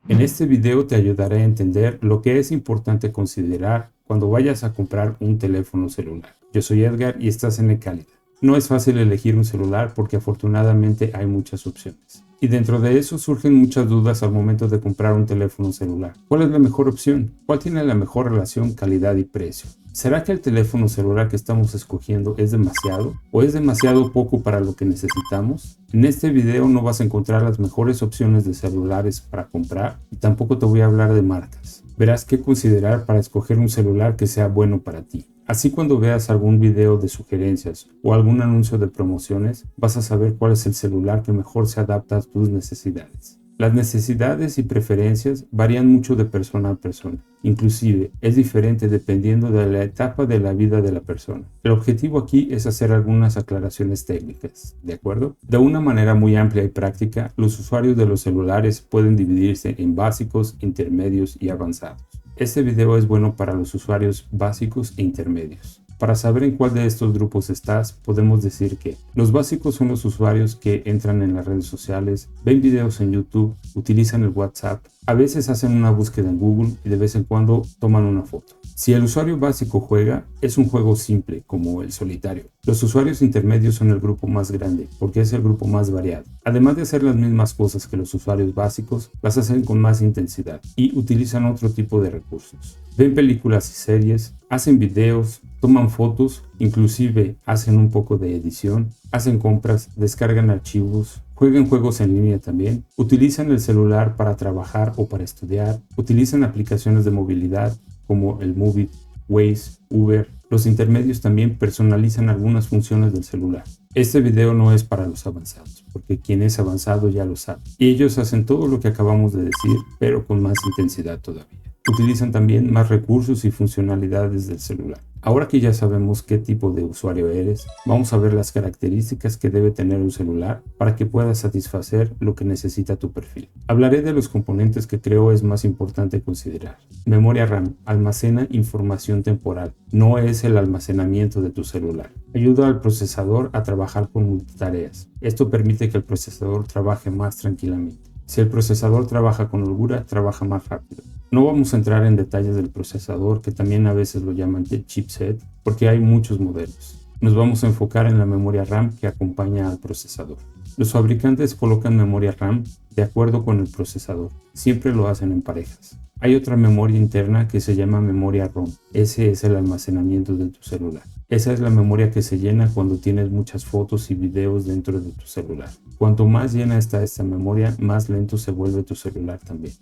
En este video te ayudaré a entender lo que es importante considerar cuando vayas a comprar un teléfono celular. Yo soy Edgar y estás en Ecálida. No es fácil elegir un celular porque afortunadamente hay muchas opciones. Y dentro de eso surgen muchas dudas al momento de comprar un teléfono celular. ¿Cuál es la mejor opción? ¿Cuál tiene la mejor relación calidad y precio? ¿Será que el teléfono celular que estamos escogiendo es demasiado o es demasiado poco para lo que necesitamos? En este video no vas a encontrar las mejores opciones de celulares para comprar y tampoco te voy a hablar de marcas. Verás qué considerar para escoger un celular que sea bueno para ti. Así cuando veas algún video de sugerencias o algún anuncio de promociones, vas a saber cuál es el celular que mejor se adapta a tus necesidades. Las necesidades y preferencias varían mucho de persona a persona. Inclusive, es diferente dependiendo de la etapa de la vida de la persona. El objetivo aquí es hacer algunas aclaraciones técnicas, ¿de acuerdo? De una manera muy amplia y práctica, los usuarios de los celulares pueden dividirse en básicos, intermedios y avanzados. Este video es bueno para los usuarios básicos e intermedios. Para saber en cuál de estos grupos estás, podemos decir que los básicos son los usuarios que entran en las redes sociales, ven videos en YouTube, utilizan el WhatsApp, a veces hacen una búsqueda en Google y de vez en cuando toman una foto. Si el usuario básico juega, es un juego simple como el solitario. Los usuarios intermedios son el grupo más grande porque es el grupo más variado. Además de hacer las mismas cosas que los usuarios básicos, las hacen con más intensidad y utilizan otro tipo de recursos. Ven películas y series, hacen videos, toman fotos, inclusive hacen un poco de edición, hacen compras, descargan archivos, juegan juegos en línea también, utilizan el celular para trabajar o para estudiar, utilizan aplicaciones de movilidad como el Movit, Waze, Uber. Los intermedios también personalizan algunas funciones del celular. Este video no es para los avanzados, porque quien es avanzado ya lo sabe. Y ellos hacen todo lo que acabamos de decir, pero con más intensidad todavía. Utilizan también más recursos y funcionalidades del celular. Ahora que ya sabemos qué tipo de usuario eres, vamos a ver las características que debe tener un celular para que pueda satisfacer lo que necesita tu perfil. Hablaré de los componentes que creo es más importante considerar. Memoria RAM almacena información temporal, no es el almacenamiento de tu celular. Ayuda al procesador a trabajar con multitareas. Esto permite que el procesador trabaje más tranquilamente. Si el procesador trabaja con holgura, trabaja más rápido. No vamos a entrar en detalles del procesador, que también a veces lo llaman de chipset, porque hay muchos modelos. Nos vamos a enfocar en la memoria RAM que acompaña al procesador. Los fabricantes colocan memoria RAM de acuerdo con el procesador. Siempre lo hacen en parejas. Hay otra memoria interna que se llama memoria ROM. Ese es el almacenamiento de tu celular. Esa es la memoria que se llena cuando tienes muchas fotos y videos dentro de tu celular. Cuanto más llena está esta memoria, más lento se vuelve tu celular también.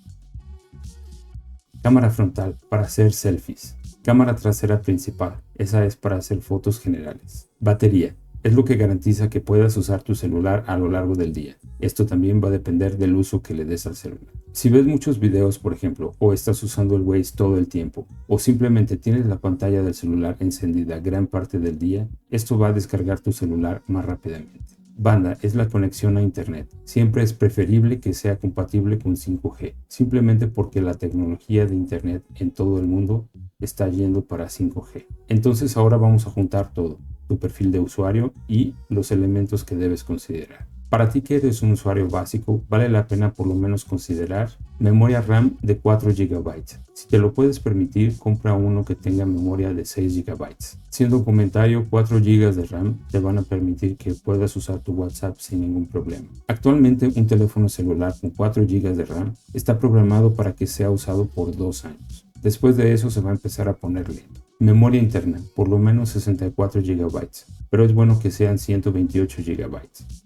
Cámara frontal para hacer selfies. Cámara trasera principal. Esa es para hacer fotos generales. Batería. Es lo que garantiza que puedas usar tu celular a lo largo del día. Esto también va a depender del uso que le des al celular. Si ves muchos videos, por ejemplo, o estás usando el Waze todo el tiempo, o simplemente tienes la pantalla del celular encendida gran parte del día, esto va a descargar tu celular más rápidamente. Banda es la conexión a internet. Siempre es preferible que sea compatible con 5G, simplemente porque la tecnología de internet en todo el mundo está yendo para 5G. Entonces ahora vamos a juntar todo, tu perfil de usuario y los elementos que debes considerar. Para ti que eres un usuario básico, vale la pena por lo menos considerar memoria RAM de 4 GB. Si te lo puedes permitir, compra uno que tenga memoria de 6 GB. Siendo un comentario, 4 GB de RAM te van a permitir que puedas usar tu WhatsApp sin ningún problema. Actualmente un teléfono celular con 4 GB de RAM está programado para que sea usado por 2 años. Después de eso se va a empezar a poner lento. Memoria interna, por lo menos 64 GB, pero es bueno que sean 128 GB.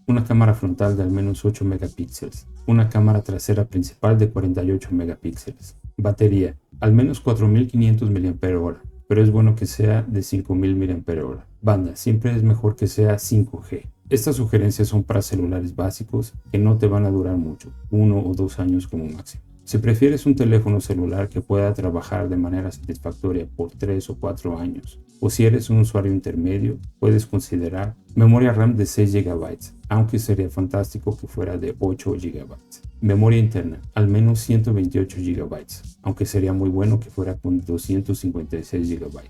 Una cámara frontal de al menos 8 megapíxeles. Una cámara trasera principal de 48 megapíxeles. Batería, al menos 4500 mAh, pero es bueno que sea de 5000 mAh. Banda, siempre es mejor que sea 5G. Estas sugerencias son para celulares básicos que no te van a durar mucho, 1 o 2 años como máximo. Si prefieres un teléfono celular que pueda trabajar de manera satisfactoria por 3 o 4 años, o si eres un usuario intermedio, puedes considerar memoria RAM de 6 GB, aunque sería fantástico que fuera de 8 GB. Memoria interna, al menos 128 GB, aunque sería muy bueno que fuera con 256 GB.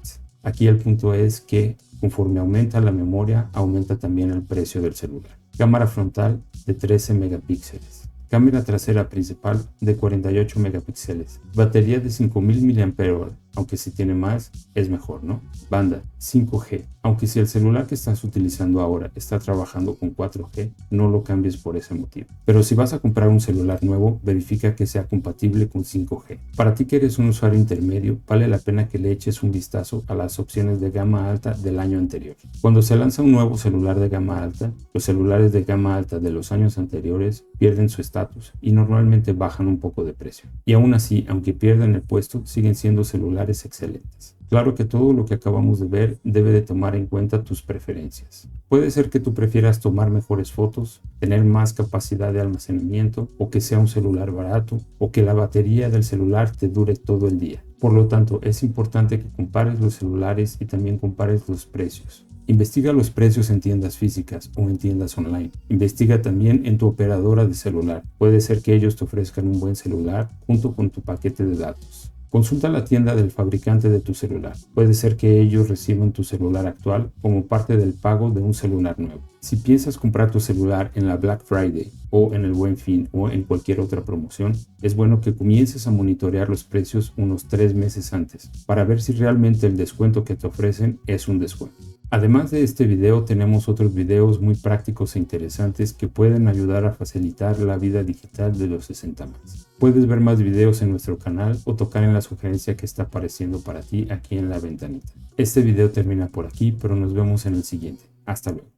Aquí el punto es que conforme aumenta la memoria, aumenta también el precio del celular. Cámara frontal de 13 megapíxeles. cámara trasera principal de 48 megapíxeles, batería de 5000 mAh, aunque si tiene más es mejor, ¿no? Banda 5G, aunque si el celular que estás utilizando ahora está trabajando con 4G, no lo cambies por ese motivo. Pero si vas a comprar un celular nuevo, verifica que sea compatible con 5G. Para ti que eres un usuario intermedio, vale la pena que le eches un vistazo a las opciones de gama alta del año anterior. Cuando se lanza un nuevo celular de gama alta, los celulares de gama alta de los años anteriores pierden su estatus y normalmente bajan un poco de precio. Y aún así, aunque pierdan el puesto, siguen siendo celulares excelentes. Claro que todo lo que acabamos de ver debe de tomar en cuenta tus preferencias. Puede ser que tú prefieras tomar mejores fotos, tener más capacidad de almacenamiento, o que sea un celular barato, o que la batería del celular te dure todo el día. Por lo tanto, es importante que compares los celulares y también compares los precios. Investiga los precios en tiendas físicas o en tiendas online. Investiga también en tu operadora de celular. Puede ser que ellos te ofrezcan un buen celular junto con tu paquete de datos. Consulta la tienda del fabricante de tu celular. Puede ser que ellos reciban tu celular actual como parte del pago de un celular nuevo. Si piensas comprar tu celular en la Black Friday o en el Buen Fin o en cualquier otra promoción, es bueno que comiences a monitorear los precios unos 3 meses antes para ver si realmente el descuento que te ofrecen es un descuento. Además de este video, tenemos otros videos muy prácticos e interesantes que pueden ayudar a facilitar la vida digital de los 60+. Puedes ver más videos en nuestro canal o tocar en la sugerencia que está apareciendo para ti aquí en la ventanita. Este video termina por aquí, pero nos vemos en el siguiente. Hasta luego.